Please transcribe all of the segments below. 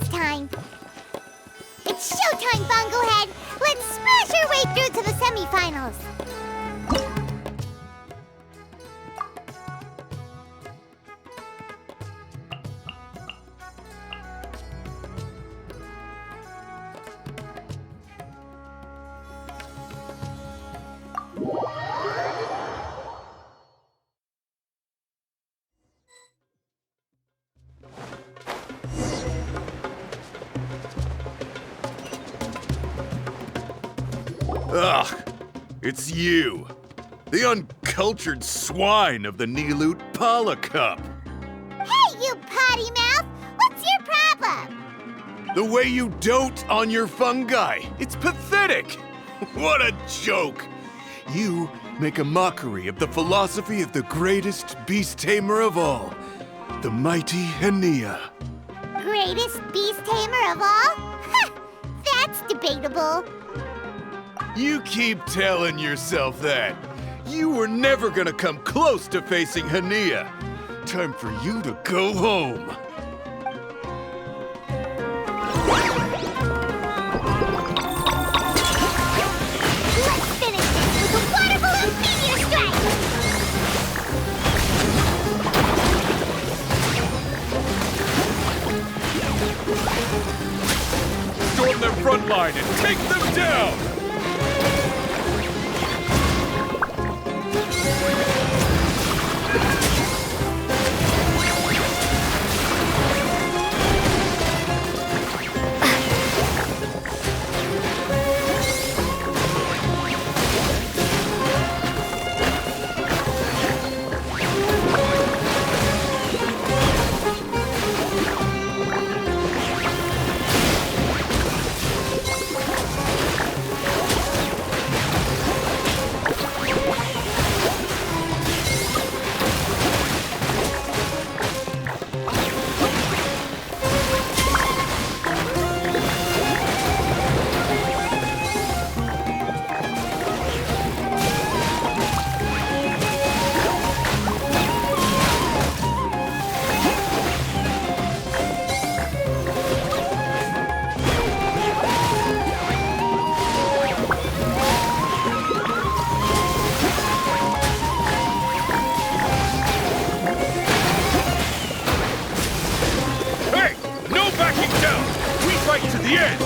time. It's showtime, Bungohead! Let's smash our way through to the semifinals! Ugh, it's you. The uncultured swine of the Niloot Pala Cup. Hey, you potty mouth! What's your problem? The way you dote on your fungi. It's pathetic. What a joke. You make a mockery of the philosophy of the greatest beast tamer of all, the mighty Hania. Greatest beast tamer of all? Ha! That's debatable. You keep telling yourself that. You were never gonna come close to facing Hania. Time for you to go home. Let's finish this with a water balloon meteor strike! Storm their front line and take them down! To the end!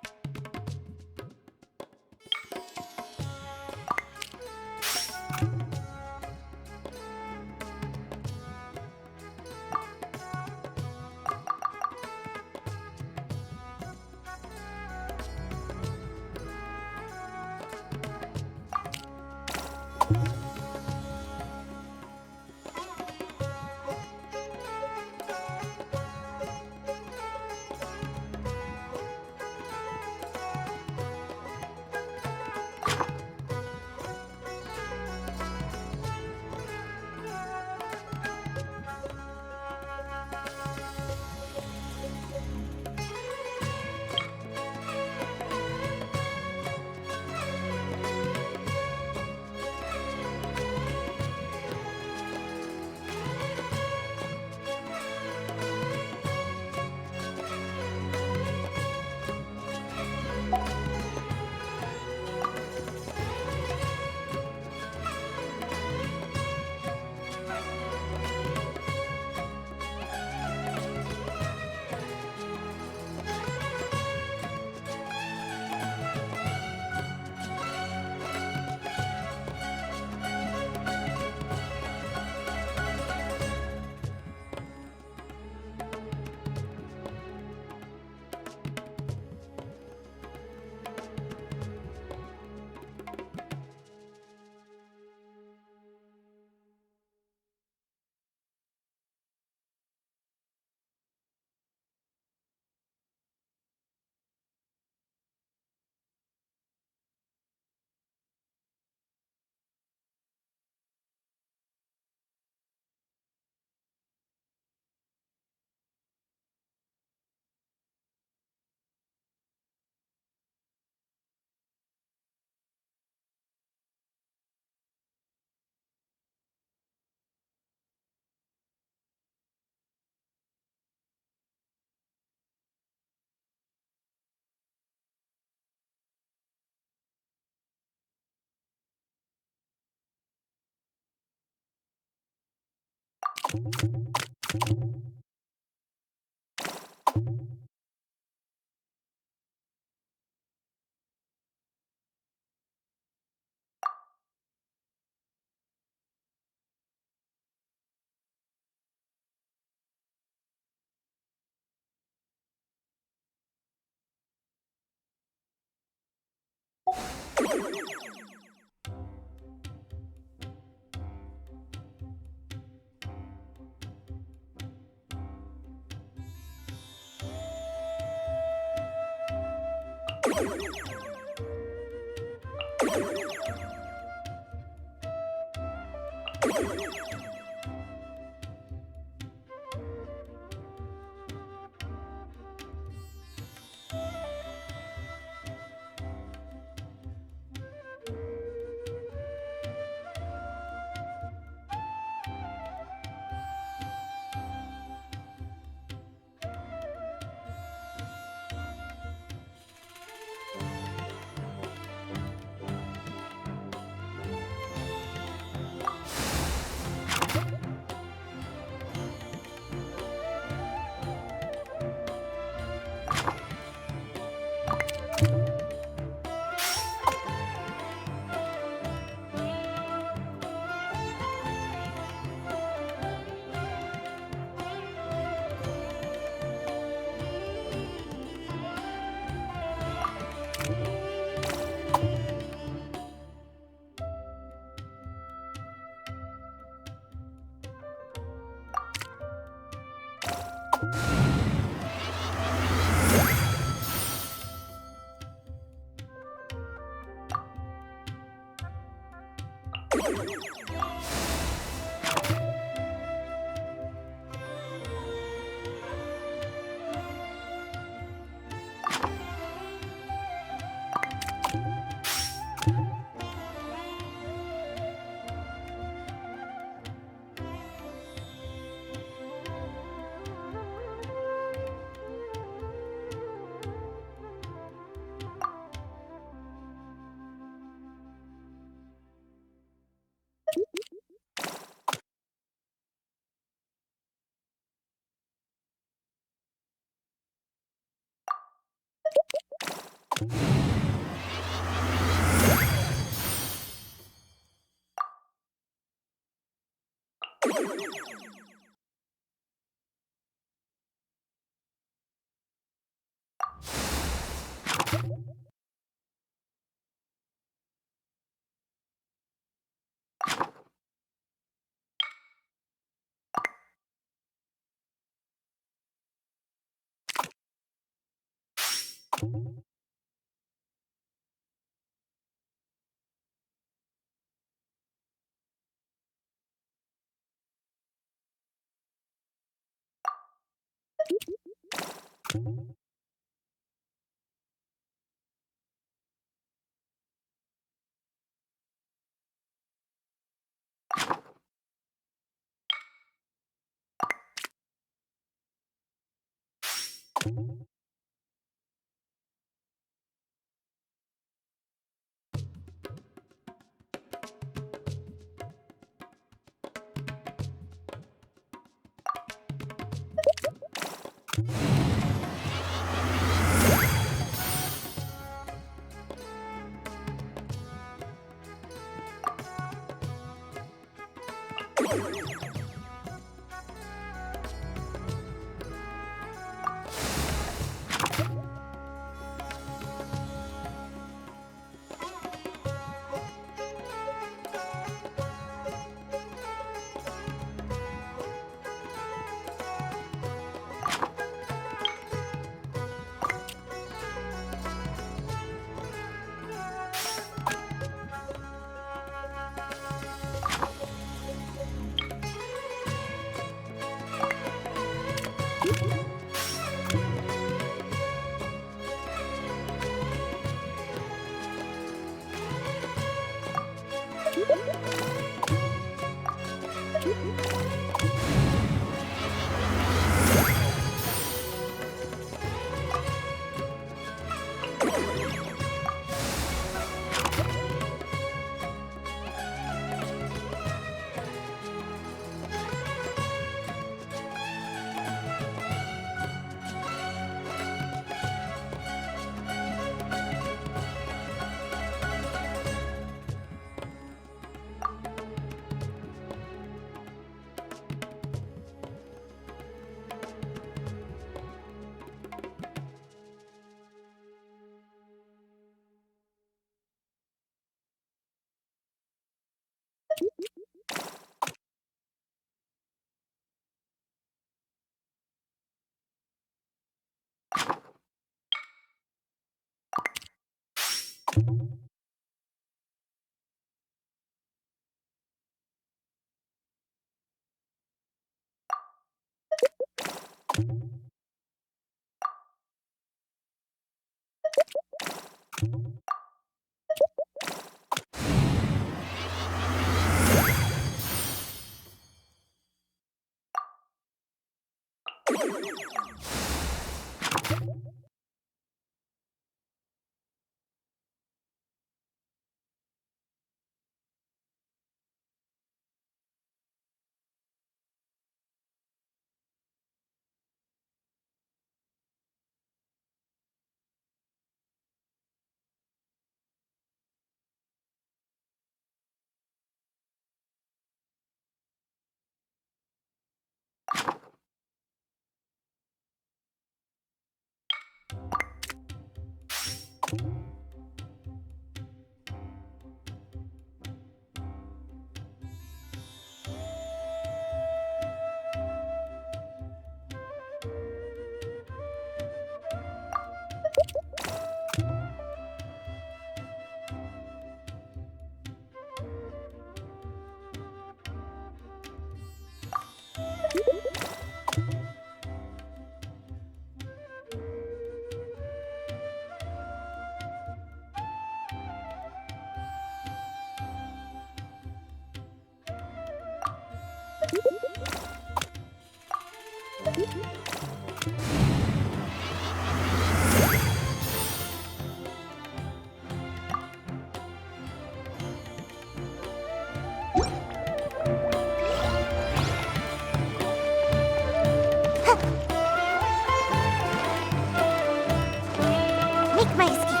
Make my escape.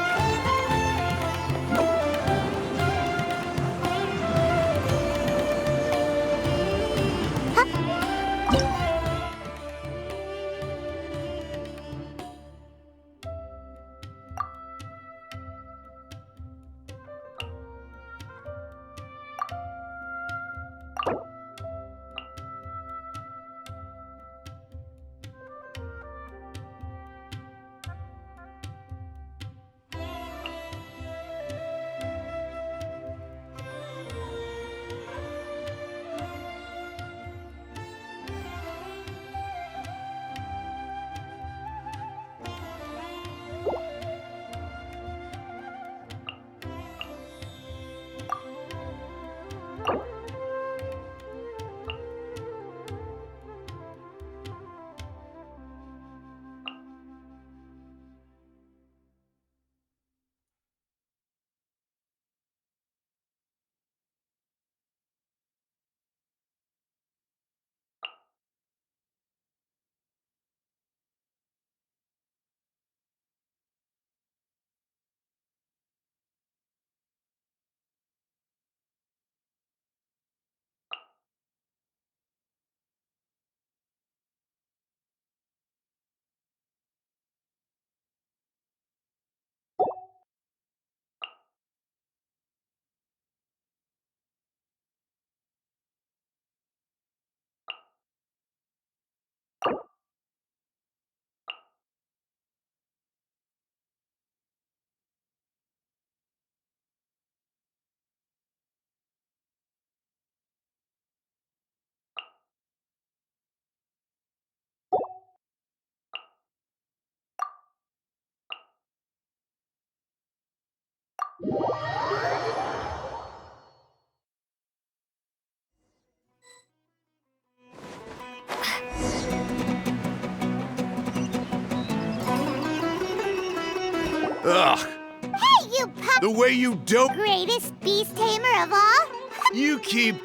Ugh! Hey, you pup! The way you don't... Greatest beast tamer of all? You keep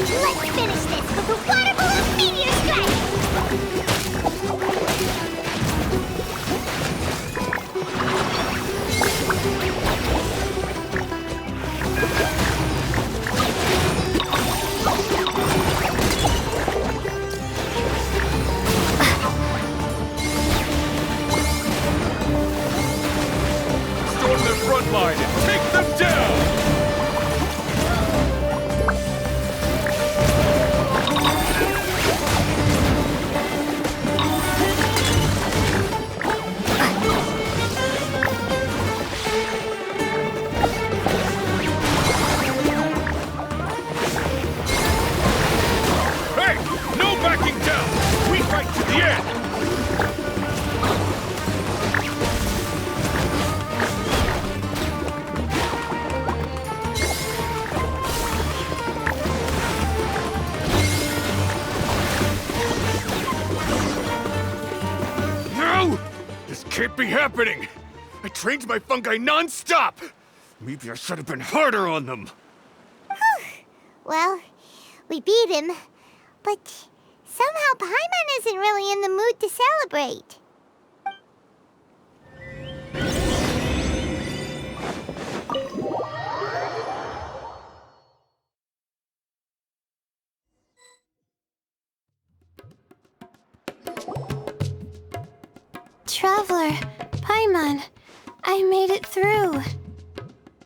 Let's finish this with a water balloon meteor strike! storm the front line and take them down! be happening? I trained my fungi non-stop! Maybe I should have been harder on them. Well, we beat him, but somehow Paimon isn't really in the mood to celebrate. Traveler, Paimon, I made it through.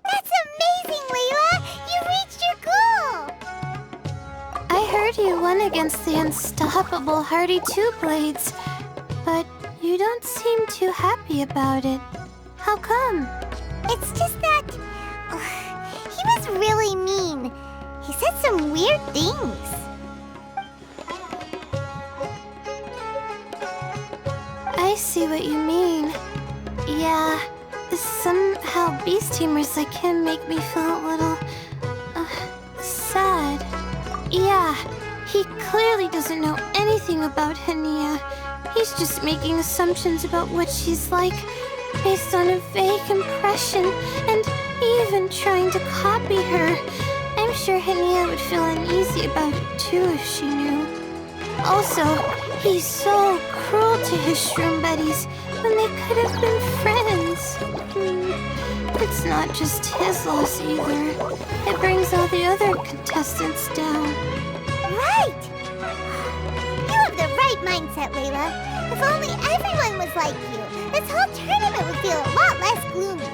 That's amazing, Layla! You reached your goal! I heard you won against the unstoppable Hardy Two-Blades, but you don't seem too happy about it. How come? It's just that... he was really mean. He said some weird things. I see what you mean. Yeah, somehow beast teamers like him make me feel a little... sad. Yeah, he clearly doesn't know anything about Hania. He's just making assumptions about what she's like, based on a vague impression, and even trying to copy her. I'm sure Hania would feel uneasy about it too if she knew. Also, he's so cruel to his shroom buddies when they could have been friends. It's not just his loss either. It brings all the other contestants down. Right! You have the right mindset, Layla. If only everyone was like you, this whole tournament would feel a lot less gloomy.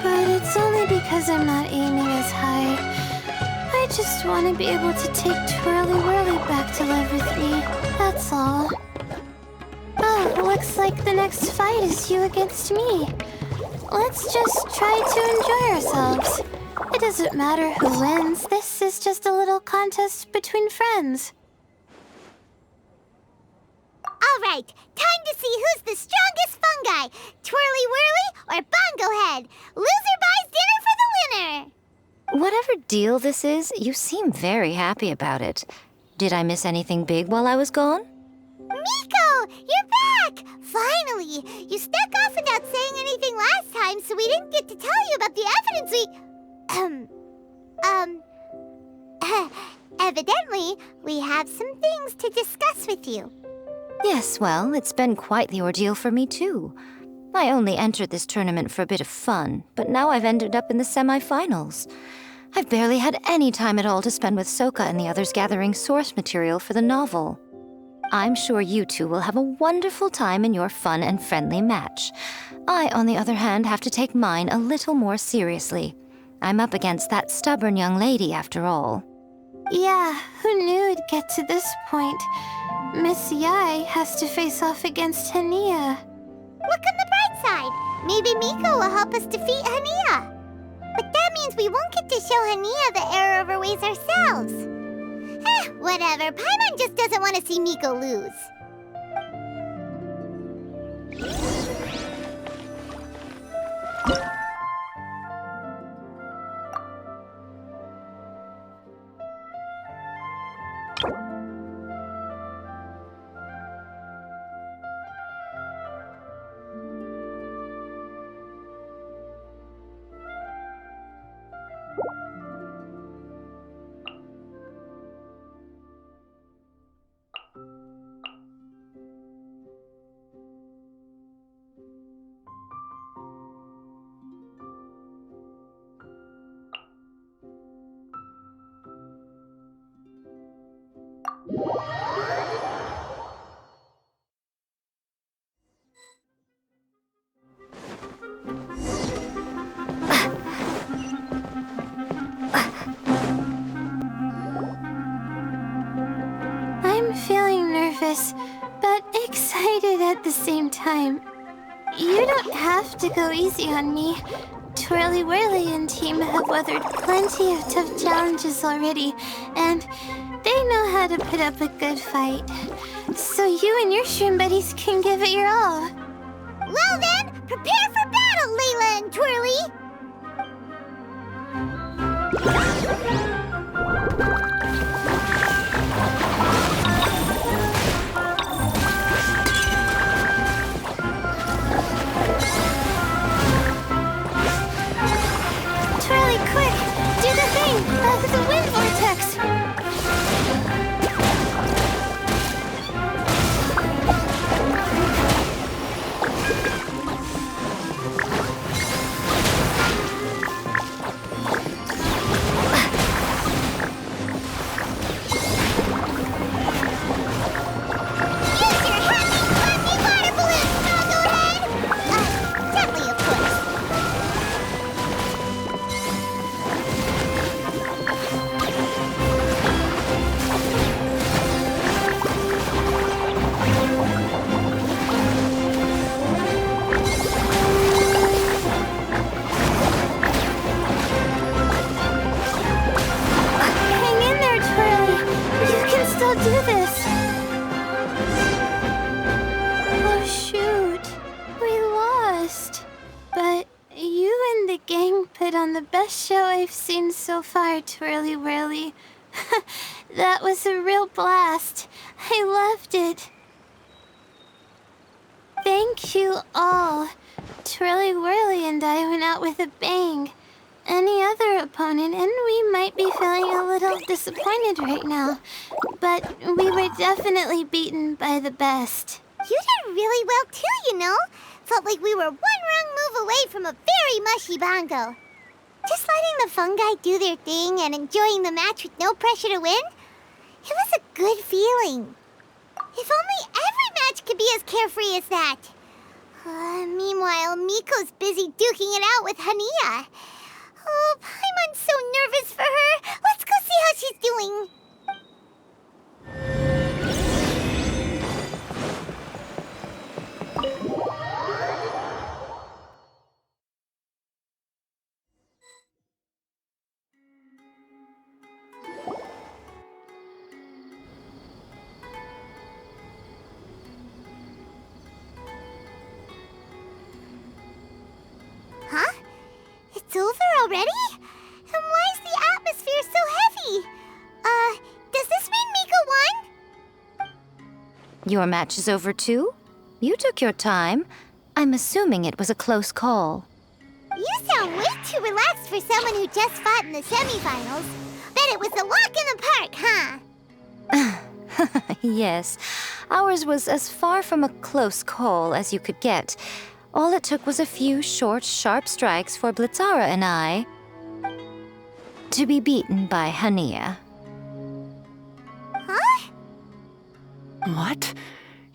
But it's only because I'm not aiming as high. I just want to be able to take Twirly Whirly back to live with me. That's all. Oh, looks like the next fight is you against me. Let's just try to enjoy ourselves. It doesn't matter who wins. This is just a little contest between friends. All right, time to see who's the strongest fungi, Twirly Whirly or Bongo Head. Loser buys dinner for the winner. Whatever deal this is, you seem very happy about it. Did I miss anything big while I was gone? Miko, you're back! Finally! You snuck off without saying anything last time, so we didn't get to tell you about the evidence evidently, we have some things to discuss with you. Yes, well, it's been quite the ordeal for me too. I only entered this tournament for a bit of fun, but now I've ended up in the semi-finals. I've barely had any time at all to spend with Soka and the others gathering source material for the novel. I'm sure you two will have a wonderful time in your fun and friendly match. I, on the other hand, have to take mine a little more seriously. I'm up against that stubborn young lady, after all. Yeah, who knew it'd get to this point? Miss Yai has to face off against Hania. Look on the bright side. Maybe Miko will help us defeat Hania. But that means we won't get to show Hania the error of our ways ourselves. Whatever. Paimon just doesn't want to see Miko lose. I'm feeling nervous, but excited at the same time. You don't have to go easy on me. Twirly Whirly and team have weathered plenty of tough challenges already, and they know how to put up a good fight. So you and your shroom buddies can give it your all. Well then, prepare for battle, Layla and Twirly! put on the best show I've seen so far, Twirly Whirly. That was a real blast. I loved it. Thank you all. Twirly Whirly and I went out with a bang. Any other opponent, and we might be feeling a little disappointed right now, but we were definitely beaten by the best. You did really well too, you know. Felt like we were one wrong move away from a very mushy bongo. Just letting the fungi do their thing and enjoying the match with no pressure to win, it was a good feeling. If only every match could be as carefree as that. Meanwhile, Miko's busy duking it out with Hania. Oh, Paimon's so nervous for her. Let's go see how she's doing. Huh? It's over already? And why is the atmosphere so heavy? Does this mean Miko won? Your match is over too? You took your time. I'm assuming it was a close call. You sound way too relaxed for someone who just fought in the semifinals. Bet it was a walk in the park, huh? Yes, ours was as far from a close call as you could get. All it took was a few short, sharp strikes for Blitzara and I to be beaten by Hania. Huh? What?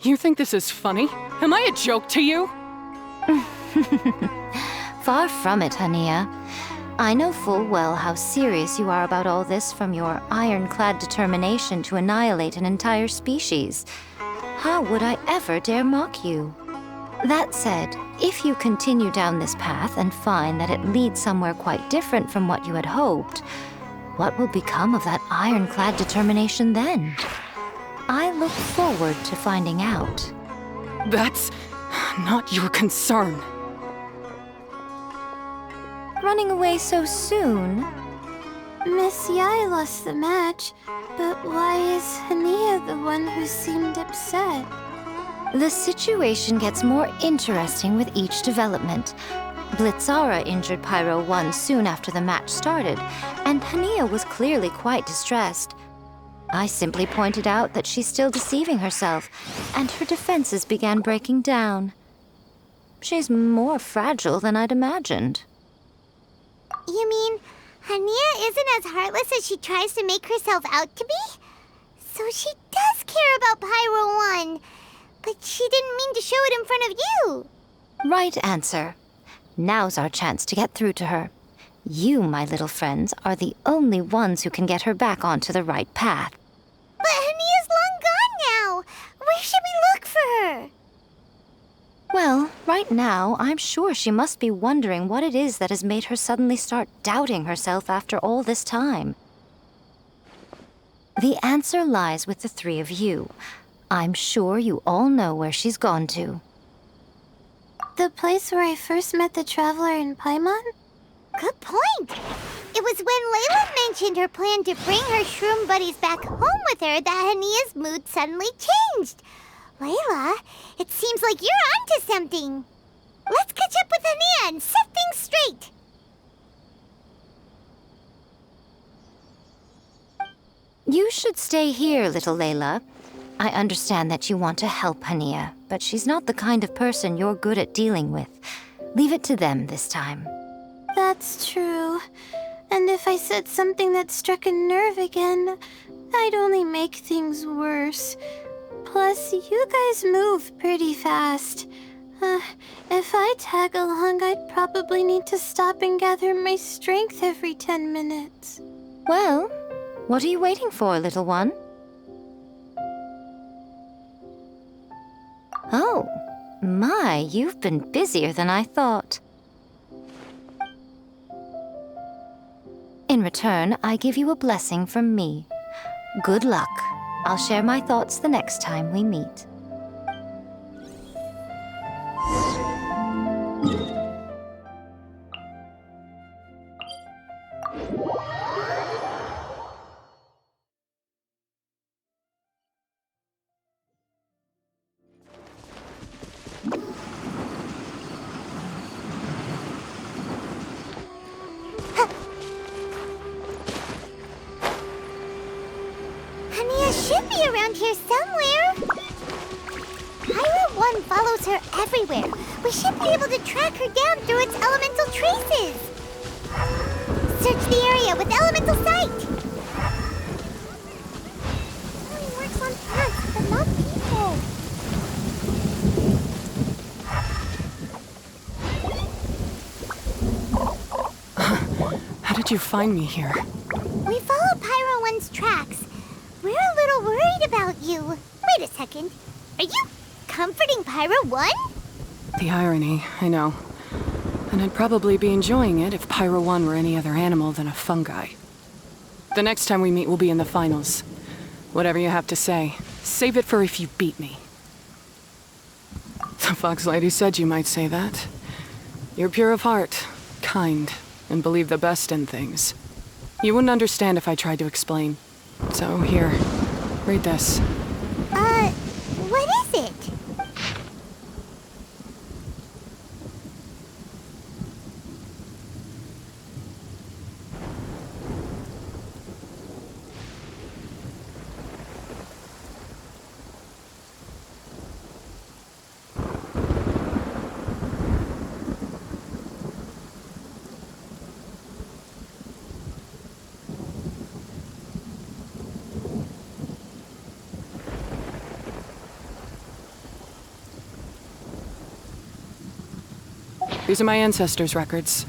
You think this is funny? Am I a joke to you? Far from it, Hania. I know full well how serious you are about all this, from your ironclad determination to annihilate an entire species. How would I ever dare mock you? That said, if you continue down this path and find that it leads somewhere quite different from what you had hoped, what will become of that ironclad determination then? I look forward to finding out. That's not your concern. Running away so soon? Miss Yai lost the match, but why is Hania the one who seemed upset? The situation gets more interesting with each development. Blitzara injured Pyro 1 soon after the match started, and Hania was clearly quite distressed. I simply pointed out that she's still deceiving herself, and her defenses began breaking down. She's more fragile than I'd imagined. You mean Hania isn't as heartless as she tries to make herself out to be? So she does care about Pyro 1, but she didn't mean to show it in front of you. Right answer. Now's our chance to get through to her. You, my little friends, are the only ones who can get her back onto the right path. But Hania's long gone now. Where should we look for her? Well, right now, I'm sure she must be wondering what it is that has made her suddenly start doubting herself after all this time. The answer lies with the three of you. I'm sure you all know where she's gone to. The place where I first met the traveler in Paimon? Good point. It was when Layla mentioned her plan to bring her shroom buddies back home with her that Hania's mood suddenly changed. Layla, it seems like you're onto something. Let's catch up with Hania and set things straight. You should stay here, little Layla. I understand that you want to help Hania, but she's not the kind of person you're good at dealing with. Leave it to them this time. That's true. And if I said something that struck a nerve again, I'd only make things worse. Plus, you guys move pretty fast. If I tag along, I'd probably need to stop and gather my strength every 10 minutes. Well, what are you waiting for, little one? Oh, my, you've been busier than I thought. In return, I give you a blessing from me. Good luck. I'll share my thoughts the next time we meet. Hania should be around here somewhere. Pyro 1 follows her everywhere. We should be able to track her down through its elemental traces. Search the area with elemental sight. It only works on plants, but not people. How did you find me here? We followed Pyro 1's tracks. We're a little worried about you. Wait a second. Are you comforting Pyro 1? The irony, I know. And I'd probably be enjoying it if Pyro 1 were any other animal than a fungi. The next time we meet will be in the finals. Whatever you have to say, save it for if you beat me. The Fox Lady said you might say that. You're pure of heart, kind, and believe the best in things. You wouldn't understand if I tried to explain. So here, read this. What is it? These are my ancestors' records.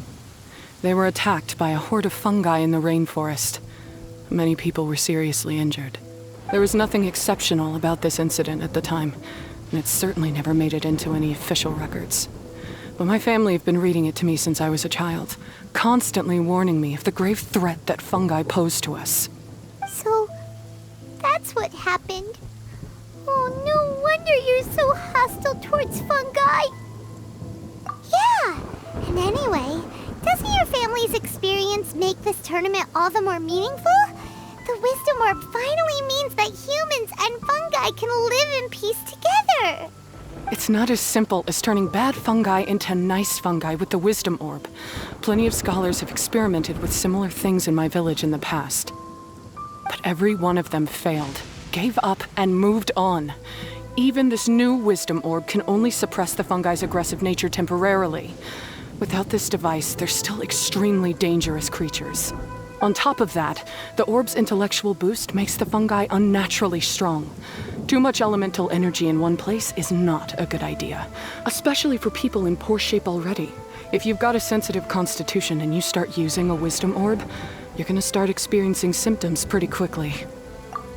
They were attacked by a horde of fungi in the rainforest. Many people were seriously injured. There was nothing exceptional about this incident at the time, and it certainly never made it into any official records. But my family have been reading it to me since I was a child, constantly warning me of the grave threat that fungi pose to us. So, that's what happened. Oh, no wonder you're so hostile towards fungi. Yeah, and anyway, doesn't your family's experience make this tournament all the more meaningful? The Wisdom Orb finally means that humans and fungi can live in peace together. It's not as simple as turning bad fungi into nice fungi with the Wisdom Orb. Plenty of scholars have experimented with similar things in my village in the past. But every one of them failed, gave up, and moved on. Even this new Wisdom Orb can only suppress the fungi's aggressive nature temporarily. Without this device, they're still extremely dangerous creatures. On top of that, the orb's intellectual boost makes the fungi unnaturally strong. Too much elemental energy in one place is not a good idea, especially for people in poor shape already. If you've got a sensitive constitution and you start using a Wisdom Orb, you're gonna start experiencing symptoms pretty quickly.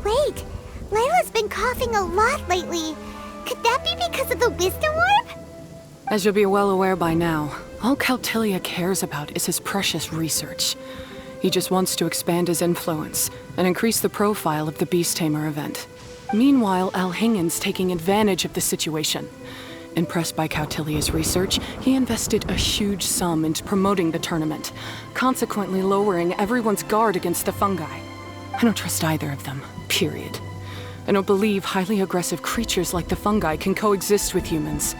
Wait, Layla's been coughing a lot lately. Could that be because of the Wisdom Orb? As you'll be well aware by now, all Caltilia cares about is his precious research. He just wants to expand his influence and increase the profile of the Beast Tamer event. Meanwhile, Alhingen's taking advantage of the situation. Impressed by Cautilia's research, he invested a huge sum into promoting the tournament, consequently lowering everyone's guard against the fungi. I don't trust either of them, period. I don't believe highly aggressive creatures like the fungi can coexist with humans.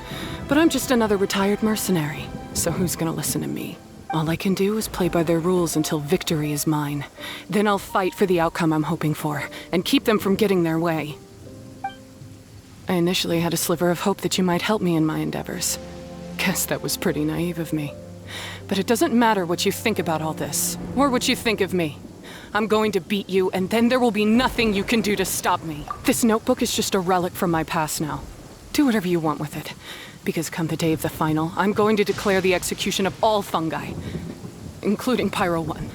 But I'm just another retired mercenary, so who's gonna listen to me? All I can do is play by their rules until victory is mine. Then I'll fight for the outcome I'm hoping for, and keep them from getting their way. I initially had a sliver of hope that you might help me in my endeavors. Guess that was pretty naive of me. But it doesn't matter what you think about all this, or what you think of me. I'm going to beat you, and then there will be nothing you can do to stop me. This notebook is just a relic from my past now. Do whatever you want with it. Because come the day of the final, I'm going to declare the execution of all fungi, including Pyro 1.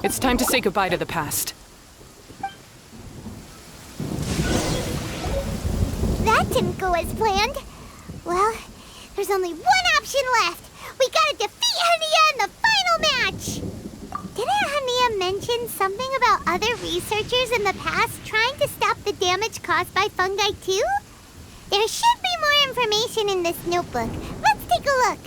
It's time to say goodbye to the past. That didn't go as planned. Well, there's only one option left. We gotta defeat Hania in the final match! Didn't Hania mention something about other researchers in the past trying to stop the damage caused by fungi too? There should be more information in this notebook. Let's take a look.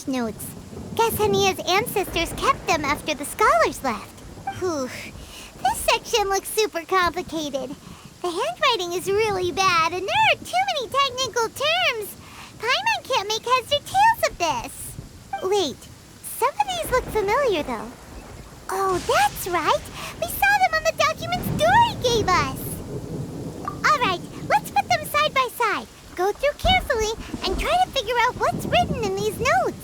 research notes. Guess Hania's ancestors kept them after the scholars left. Whew. This section looks super complicated. The handwriting is really bad, and there are too many technical terms. Paimon can't make heads or tails of this. Wait, some of these look familiar, though. Oh, that's right. We saw them on the documents Dory gave us. All right, let's put them side by side. Go through carefully and try to figure out what's written in these notes.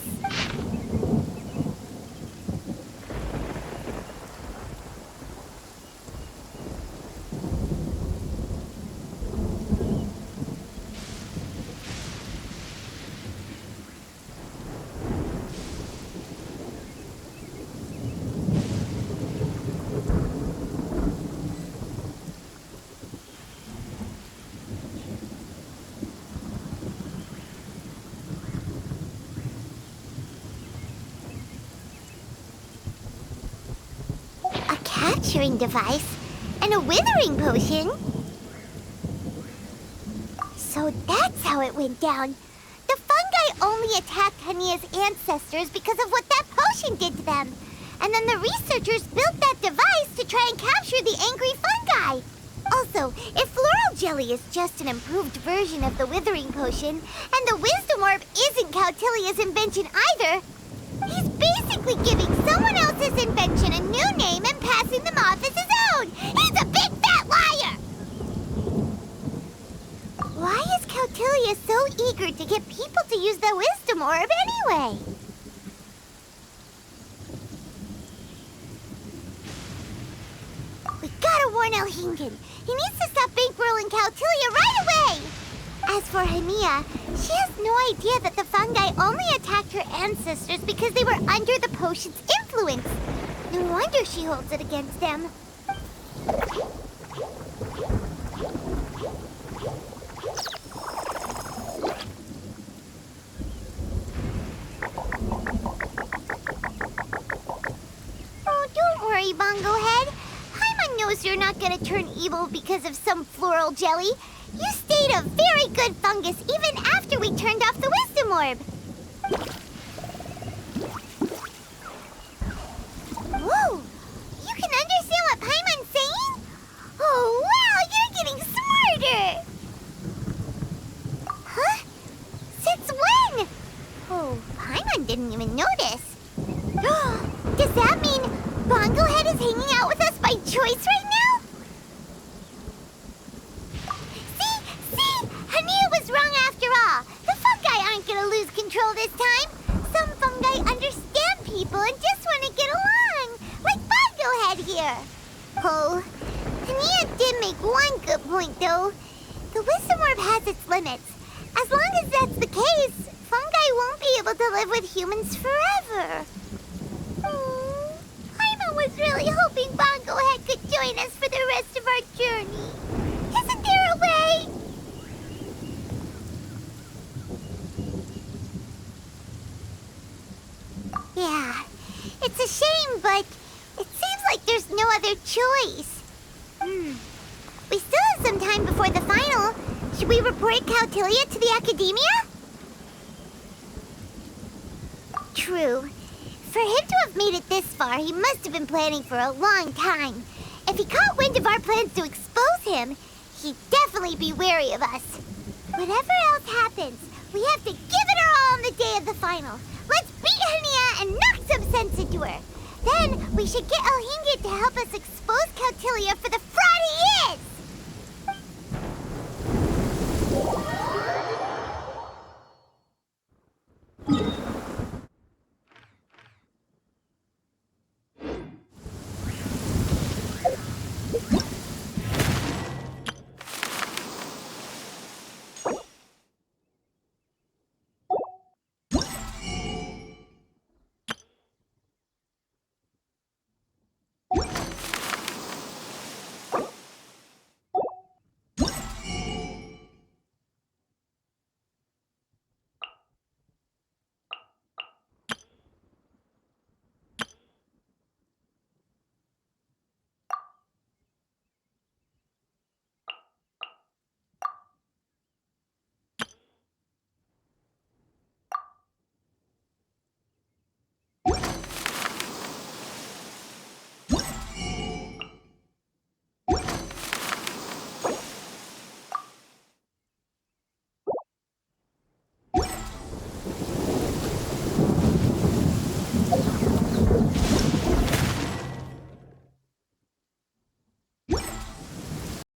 Capturing device and a withering potion. So that's how it went down. The fungi only attacked Hania's ancestors because of what that potion did to them. And then the researchers built that device to try and capture the angry fungi. Also, if floral jelly is just an improved version of the withering potion, and the wisdom orb isn't Cautilia's invention either, he's basically giving someone else's invention a new name and passing them off as his own! He's a big fat liar! Why is Cautilia so eager to get people to use the wisdom orb anyway? We gotta warn Elhingen. He needs to stop bankrolling Cautilia right away! As for Hania, she has no idea that the fungi only attacked her ancestors because they were under the potion's influence. No wonder she holds it against them. Oh, don't worry, Bongo Head. Paimon knows you're not gonna turn evil because of some floral jelly. You stayed a very good fungus even after we turned off the wisdom orb. Whoa! You can understand what Paimon's saying? Oh, wow! You're getting smarter! Huh? Since when? Oh, Paimon didn't even notice. Does that mean Bongo Head is hanging out with us by choice right now? See? Hania was wrong after all. The fungi aren't gonna lose control this time. Some fungi understand people and just want to get along. Like Bongo Head here. Oh, Hania did make one good point, though. The wisdom orb has its limits. As long as that's the case, fungi won't be able to live with humans forever. Paimon was really hoping Bongo Head could join us for the rest of our journey. Isn't there a way? Yeah, it's a shame, but it seems like there's no other choice. We still have some time before the final. Should we report Cautilia to the Academia? True. For him to have made it this far, he must have been planning for a long time. If he caught wind of our plans to expose him, he'd definitely be wary of us. Whatever else happens, we have to give it our all on the day of the final. Let's beat Hania and knock some sense into her. Then we should get Elhingen to help us expose Cautilia for the